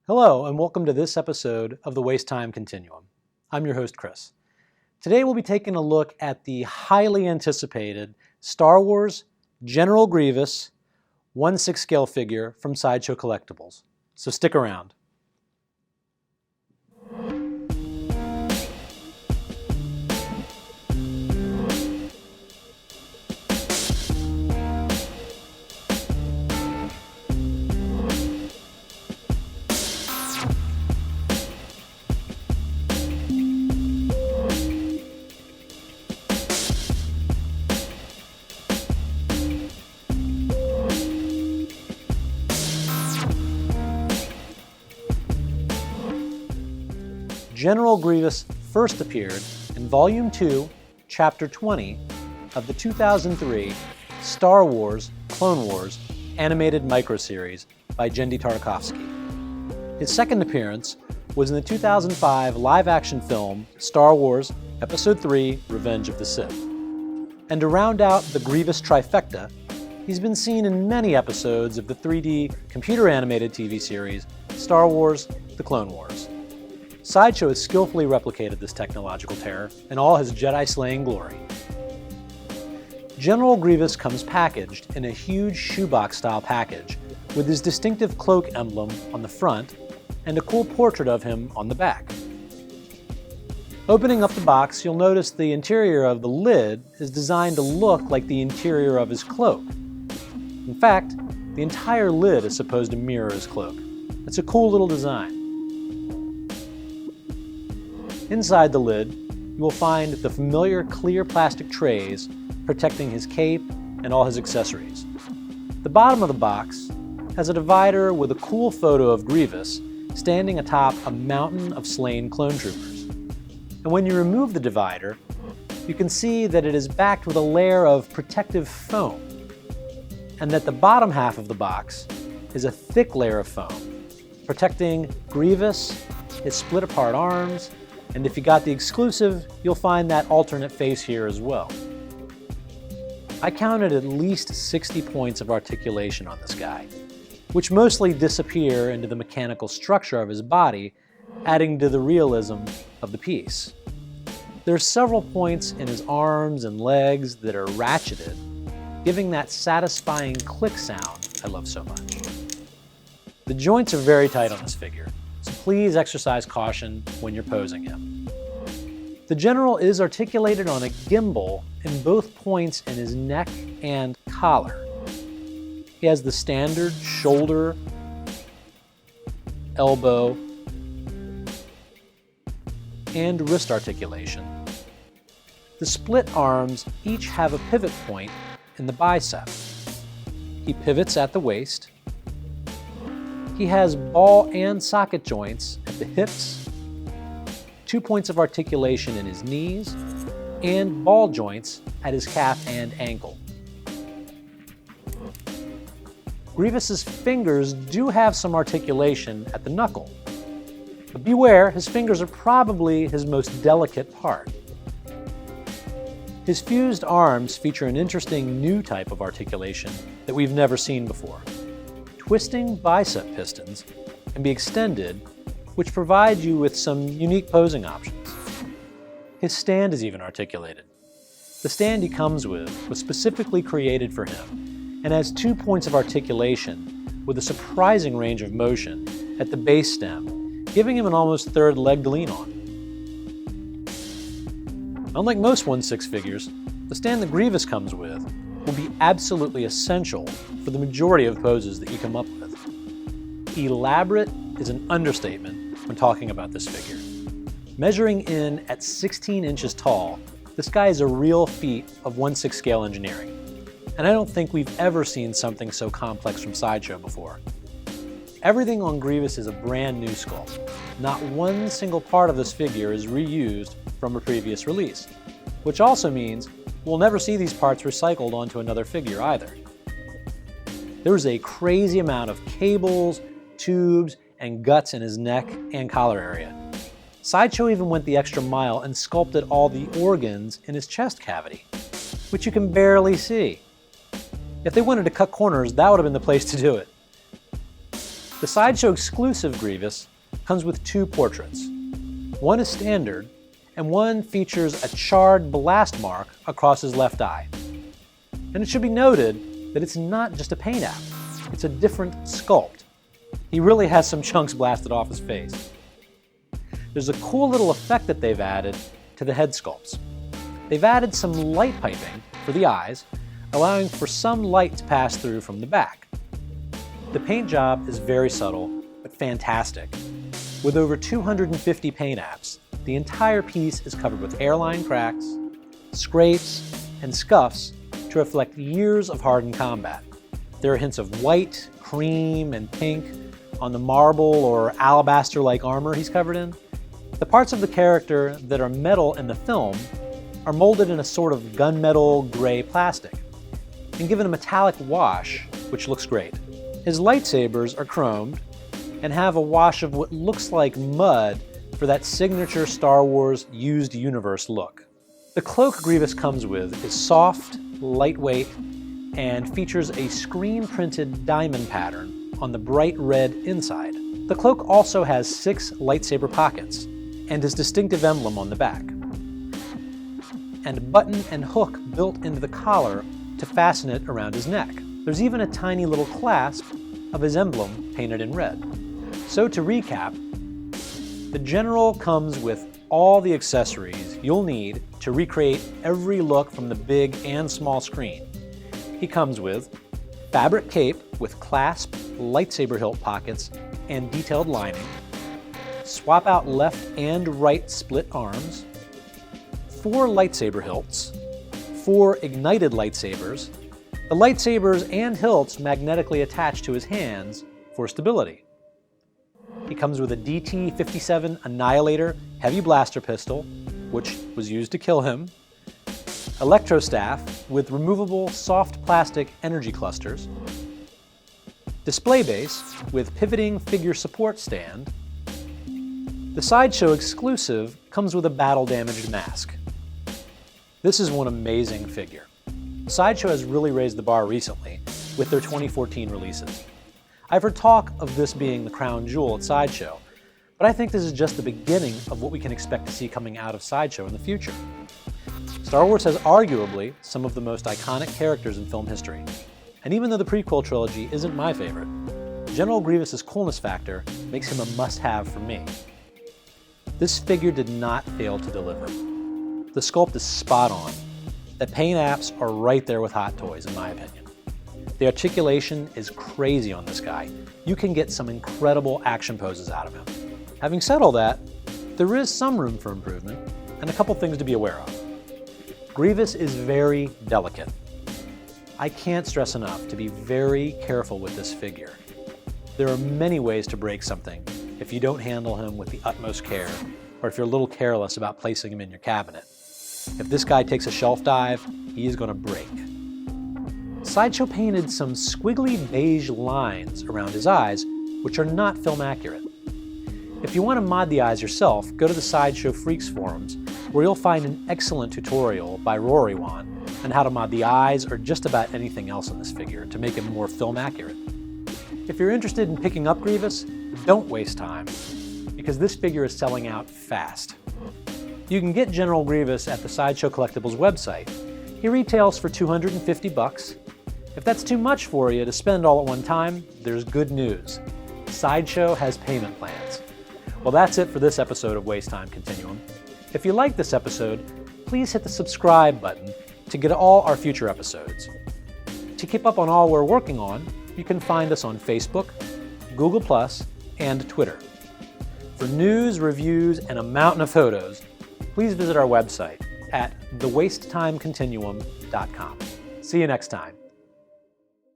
Hello, and welcome to this episode of the Waste-Time Continuum. I'm your host, Kris. Today we'll be taking a look at the highly anticipated Star Wars General Grievous 1/6 scale figure from Sideshow Collectibles. So stick around. General Grievous first appeared in Volume 2, Chapter 20 of the 2003 Star Wars Clone Wars animated microseries by Genndy Tartakovsky. His second appearance was in the 2005 live-action film Star Wars Episode 3 Revenge of the Sith. And to round out the Grievous trifecta, he's been seen in many episodes of the 3D computer-animated TV series Star Wars The Clone Wars. Sideshow has skillfully replicated this technological terror in all his Jedi-slaying glory. General Grievous comes packaged in a huge shoebox-style package with his distinctive cloak emblem on the front and a cool portrait of him on the back. Opening up the box, you'll notice the interior of the lid is designed to look like the interior of his cloak. In fact, the entire lid is supposed to mirror his cloak. It's a cool little design. Inside the lid, you will find the familiar clear plastic trays protecting his cape and all his accessories. The bottom of the box has a divider with a cool photo of Grievous standing atop a mountain of slain clone troopers. And when you remove the divider, you can see that it is backed with a layer of protective foam, and that the bottom half of the box is a thick layer of foam, protecting Grievous, his split-apart arms, and if you got the exclusive, you'll find that alternate face here as well. I counted at least 60 points of articulation on this guy, which mostly disappear into the mechanical structure of his body, adding to the realism of the piece. There are several points in his arms and legs that are ratcheted, giving that satisfying click sound I love so much. The joints are very tight on this figure, so please exercise caution when you're posing him. The General is articulated on a gimbal in both points in his neck and collar. He has the standard shoulder, elbow, and wrist articulation. The split arms each have a pivot point in the bicep. He pivots at the waist. He has ball and socket joints at the hips, 2 points of articulation in his knees, and ball joints at his calf and ankle. Grievous's fingers do have some articulation at the knuckle, but beware, his fingers are probably his most delicate part. His fused arms feature an interesting new type of articulation that we've never seen before. Twisting bicep pistons can be extended, which provides you with some unique posing options. His stand is even articulated. The stand he comes with was specifically created for him and has 2 points of articulation with a surprising range of motion at the base stem, giving him an almost third leg to lean on. Unlike most 1/6 figures, the stand that Grievous comes with will be absolutely essential for the majority of poses that you come up with. Elaborate is an understatement when talking about this figure. Measuring in at 16 inches tall, this guy is a real feat of 1/6 scale engineering. And I don't think we've ever seen something so complex from Sideshow before. Everything on Grievous is a brand new sculpt. Not one single part of this figure is reused from a previous release, which also means we'll never see these parts recycled onto another figure either. There's a crazy amount of cables, tubes, and guts in his neck and collar area. Sideshow even went the extra mile and sculpted all the organs in his chest cavity, which you can barely see. If they wanted to cut corners, that would have been the place to do it. The Sideshow exclusive Grievous comes with 2 portraits. One is standard, and one features a charred blast mark across his left eye. And it should be noted that it's not just a paint app, it's a different sculpt. He really has some chunks blasted off his face. There's a cool little effect that they've added to the head sculpts. They've added some light piping for the eyes, allowing for some light to pass through from the back. The paint job is very subtle, but fantastic. With over 250 paint apps, the entire piece is covered with hairline cracks, scrapes, and scuffs to reflect years of hardened combat. There are hints of white, cream, and pink on the marble or alabaster-like armor he's covered in. The parts of the character that are metal in the film are molded in a sort of gunmetal gray plastic and given a metallic wash, which looks great. His lightsabers are chromed and have a wash of what looks like mud for that signature Star Wars used universe look. The cloak Grievous comes with is soft, lightweight, and features a screen-printed diamond pattern on the bright red inside. The cloak also has 6 lightsaber pockets and his distinctive emblem on the back, and a button and hook built into the collar to fasten it around his neck. There's even a tiny little clasp of his emblem painted in red. So to recap, the General comes with all the accessories you'll need to recreate every look from the big and small screen. He comes with fabric cape with clasp, lightsaber hilt pockets, and detailed lining, swap out left and right split arms, 4 lightsaber hilts, 4 ignited lightsabers, the lightsabers and hilts magnetically attached to his hands for stability. He comes with a DT-57 Annihilator heavy blaster pistol, which was used to kill him, electro staff with removable soft plastic energy clusters, display base with pivoting figure support stand. The Sideshow exclusive comes with a battle-damaged mask. This is one amazing figure. Sideshow has really raised the bar recently with their 2014 releases. I've heard talk of this being the crown jewel at Sideshow, but I think this is just the beginning of what we can expect to see coming out of Sideshow in the future. Star Wars has arguably some of the most iconic characters in film history, and even though the prequel trilogy isn't my favorite, General Grievous's coolness factor makes him a must-have for me. This figure did not fail to deliver. The sculpt is spot on. The paint apps are right there with Hot Toys, in my opinion. The articulation is crazy on this guy. You can get some incredible action poses out of him. Having said all that, there is some room for improvement, and a couple things to be aware of. Grievous is very delicate. I can't stress enough to be very careful with this figure. There are many ways to break something if you don't handle him with the utmost care, or if you're a little careless about placing him in your cabinet. If this guy takes a shelf dive, he is going to break. Sideshow painted some squiggly beige lines around his eyes, which are not film accurate. If you want to mod the eyes yourself, go to the Sideshow Freaks forums, where you'll find an excellent tutorial by Rorywan on how to mod the eyes or just about anything else on this figure to make him more film accurate. If you're interested in picking up Grievous, don't waste time, because this figure is selling out fast. You can get General Grievous at the Sideshow Collectibles website. He retails for $250. If that's too much for you to spend all at one time, there's good news. Sideshow has payment plans. Well, that's it for this episode of Waste-Time Continuum. If you like this episode, please hit the subscribe button to get all our future episodes. To keep up on all we're working on, you can find us on Facebook, Google+, and Twitter. For news, reviews, and a mountain of photos, please visit our website at thewastetimecontinuum.com. See you next time.